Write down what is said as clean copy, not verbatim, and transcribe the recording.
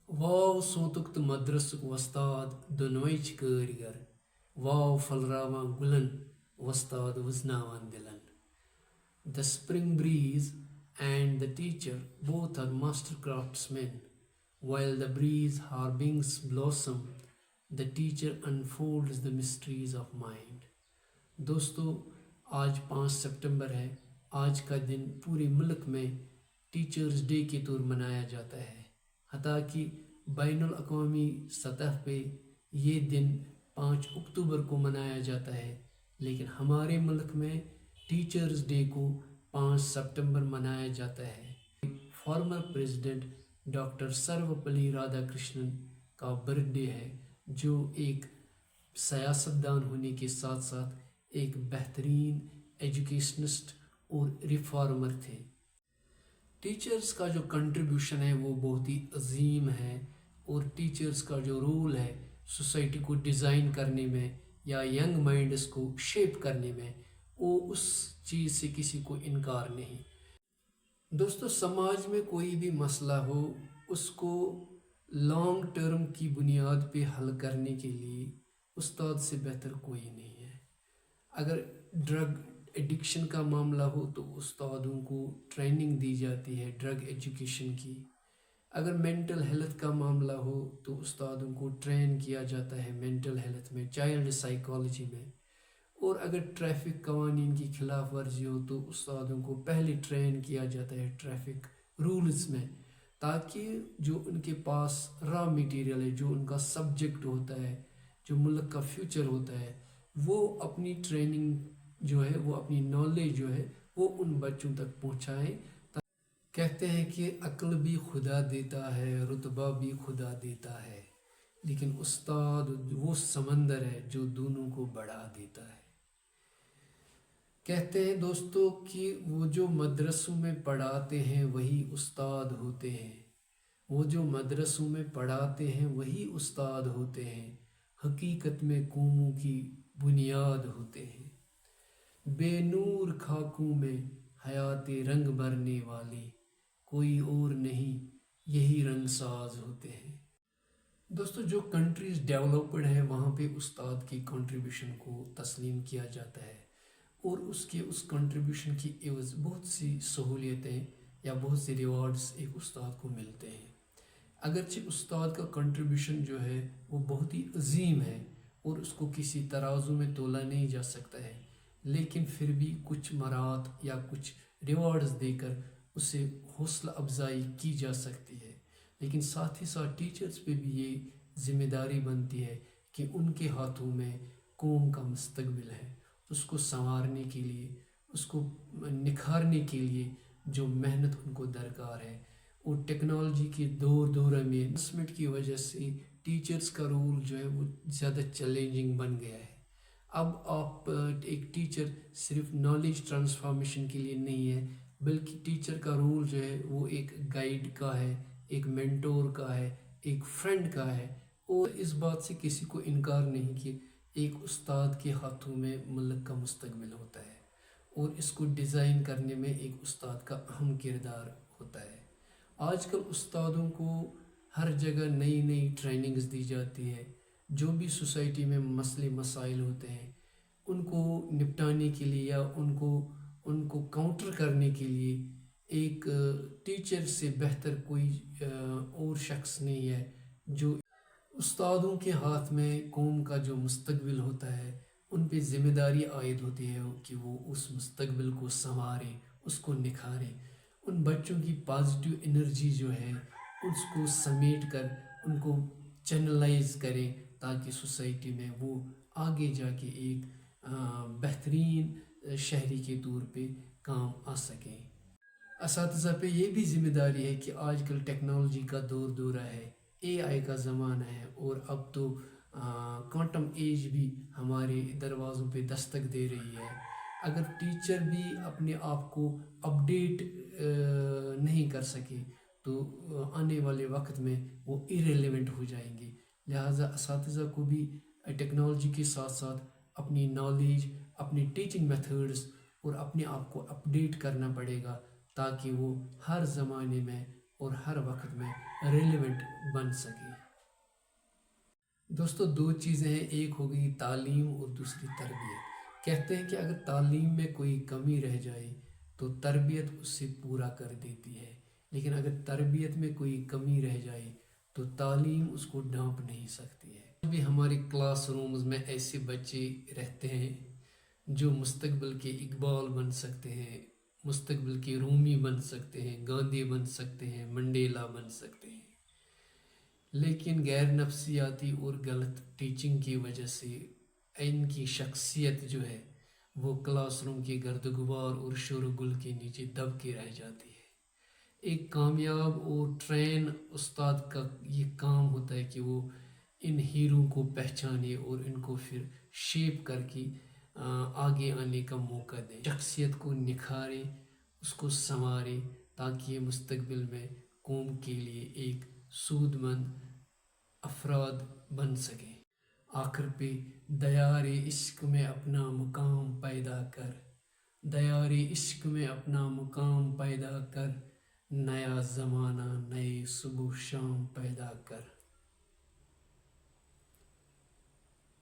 واو سونتُک تہٕ مدرسُک وۄستاد دۄنوَے چھِ کٲرۍگر واو پھٔلراوان گُلن وۄستاد وٕزناوان دِلن. The spring breeze and the teacher both are master craftsmen. While the breeze harbings blossom, the teacher unfolds the mysteries of mind. دوستو آج 5 ستمبر ہے. آج کا دن پورے ملک میں ٹیچرز ڈے کے طور منایا جاتا ہے. حتیٰ کہ بین الاقوامی سطح پہ یہ دن 5 اکتوبر کو منایا جاتا ہے، لیکن ہمارے ملک میں ٹیچرز ڈے کو 5 ستمبر منایا جاتا ہے. فارمر پریزیڈنٹ ڈاکٹر سروپلی رادھا کرشنن کا برتھ ڈے ہے، جو ایک سیاستدان ہونے کے ساتھ ساتھ ایک بہترین ایجوکیشنسٹ اور ریفارمر تھے. ٹیچرز کا جو کنٹریبیوشن ہے وہ بہت ہی عظیم ہے، اور ٹیچرز کا جو رول ہے سوسائٹی کو ڈیزائن کرنے میں یا ینگ مائنڈس کو شیپ کرنے میں، وہ اس چیز سے کسی کو انکار نہیں. دوستو سماج میں کوئی بھی مسئلہ ہو، اس کو لانگ ٹرم کی بنیاد پہ حل کرنے کے لیے استاد سے بہتر کوئی نہیں ہے. اگر ڈرگ ایڈکشن کا معاملہ ہو تو استادوں کو ٹریننگ دی جاتی ہے ڈرگ ایجوکیشن کی. اگر مینٹل ہیلتھ کا معاملہ ہو تو استادوں کو ٹرین کیا جاتا ہے مینٹل ہیلتھ میں، چائلڈ سائیکالوجی میں. اور اگر ٹریفک قوانین کی خلاف ورزی ہو تو استادوں کو پہلے ٹرین کیا جاتا ہے ٹریفک رولز میں، تاکہ جو ان کے پاس را میٹیریل ہے، جو ان کا سبجیکٹ ہوتا ہے، جو ملک کا فیوچر ہوتا ہے، وہ اپنی ٹریننگ جو ہے، وہ اپنی نالج جو ہے وہ ان بچوں تک پہنچائیں. کہتے ہیں کہ عقل بھی خدا دیتا ہے، رتبہ بھی خدا دیتا ہے، لیکن استاد وہ سمندر ہے جو دونوں کو بڑھا دیتا ہے. کہتے ہیں دوستو کہ وہ جو مدرسوں میں پڑھاتے ہیں وہی استاد ہوتے ہیں. وہ جو مدرسوں میں پڑھاتے ہیں وہی استاد ہوتے ہیں، حقیقت میں قوموں کی بنیاد ہوتے ہیں. بے نور خاکوں میں حیات رنگ بھرنے والے کوئی اور نہیں، یہی رنگ ساز ہوتے ہیں. دوستو جو کنٹریز ڈیولپڈ ہیں وہاں پہ استاد کی کنٹریبیوشن کو تسلیم کیا جاتا ہے، اور اس کنٹریبیوشن کی عوض بہت سی سہولیتیں یا بہت سے ریوارڈز ایک استاد کو ملتے ہیں. اگرچہ استاد کا کنٹریبیوشن جو ہے وہ بہت ہی عظیم ہے اور اس کو کسی ترازو میں تولا نہیں جا سکتا ہے، لیکن پھر بھی کچھ مرات یا کچھ ریوارڈز دے کر اسے حوصلہ افزائی کی جا سکتی ہے. لیکن ساتھ ہی ساتھ ٹیچرز پہ بھی یہ ذمہ داری بنتی ہے کہ ان کے ہاتھوں میں قوم کا مستقبل ہے. اس کو سنوارنے کے لیے، اس کو نکھارنے کے لیے جو محنت ان کو درکار ہے. اور ٹیکنالوجی کے دورہ میں انویسٹمنٹ کی وجہ سے ٹیچرز کا رول جو ہے وہ زیادہ چیلنجنگ بن گیا ہے. اب آپ ایک ٹیچر صرف نالج ٹرانسفارمیشن کے لیے نہیں ہے، بلکہ ٹیچر کا رول جو ہے وہ ایک گائیڈ کا ہے، ایک مینٹور کا ہے، ایک فرینڈ کا ہے. اور اس بات سے کسی کو انکار نہیں کہ ایک استاد کے ہاتھوں میں ملک کا مستقبل ہوتا ہے، اور اس کو ڈیزائن کرنے میں ایک استاد کا اہم کردار ہوتا ہے. آج کل استادوں کو ہر جگہ نئی نئی ٹریننگز دی جاتی ہے. جو بھی سوسائٹی میں مسئلے مسائل ہوتے ہیں ان کو نپٹانے کے لیے یا ان کو کاؤنٹر کرنے کے لیے ایک ٹیچر سے بہتر کوئی اور شخص نہیں ہے. جو استادوں کے ہاتھ میں قوم کا جو مستقبل ہوتا ہے، ان پہ ذمہ داری عائد ہوتی ہے کہ وہ اس مستقبل کو سنواریں، اس کو نکھاریں. ان بچوں کی پازیٹیو انرجی جو ہے اس کو سمیٹ کر ان کو چینلائز کریں، تاکہ سوسائٹی میں وہ آگے جا کے ایک بہترین شہری کے طور پہ کام آ سکیں. اساتذہ پہ یہ بھی ذمہ داری ہے کہ آج کل ٹیکنالوجی کا دورہ ہے، اے آئی کا زمانہ ہے، اور اب تو کوانٹم ایج بھی ہمارے دروازوں پہ دستک دے رہی ہے. اگر ٹیچر بھی اپنے آپ کو اپڈیٹ نہیں کر سکے تو آنے والے وقت میں وہ ایریلیونٹ ہو جائیں گے. لہٰذا اساتذہ کو بھی ٹیکنالوجی کے ساتھ ساتھ اپنی نالج، اپنی ٹیچنگ میتھڈز اور اپنے آپ کو اپڈیٹ کرنا پڑے گا، تاکہ وہ ہر زمانے میں اور ہر وقت میں ریلیونٹ بن سکے۔ دوستو دو چیزیں ہیں، ایک ہو گئی تعلیم اور دوسری تربیت۔ کہتے ہیں کہ اگر تعلیم میں کوئی کمی رہ جائے تو تربیت اس سے پورا کر دیتی ہے، لیکن اگر تربیت میں کوئی کمی رہ جائے تو تعلیم اس کو ڈھانپ نہیں سکتی ہے۔ ابھی ہمارے کلاس رومز میں ایسے بچے رہتے ہیں جو مستقبل کے اقبال بن سکتے ہیں، مستقبل کے رومی بن سکتے ہیں، گاندھی بن سکتے ہیں، منڈیلا بن سکتے ہیں، لیکن غیر نفسیاتی اور غلط ٹیچنگ کی وجہ سے ان کی شخصیت جو ہے وہ کلاس روم کے گرد غبار اور شور و گل کے نیچے دب کے رہ جاتی ہے۔ ایک کامیاب اور ٹرین استاد کا یہ کام ہوتا ہے کہ وہ ان ہیرو کو پہچانے اور ان کو پھر شیپ کر کے آگے آنے کا موقع دے، شخصیت کو نکھارے، اس کو سنوارے، تاکہ یہ مستقبل میں قوم کے لیے ایک سود مند افراد بن سکیں۔ آخر پہ دیار عشق میں اپنا مقام پیدا کر، دیار عشق میں اپنا مقام پیدا کر، نیا زمانہ نئے صبح شام پیدا کر۔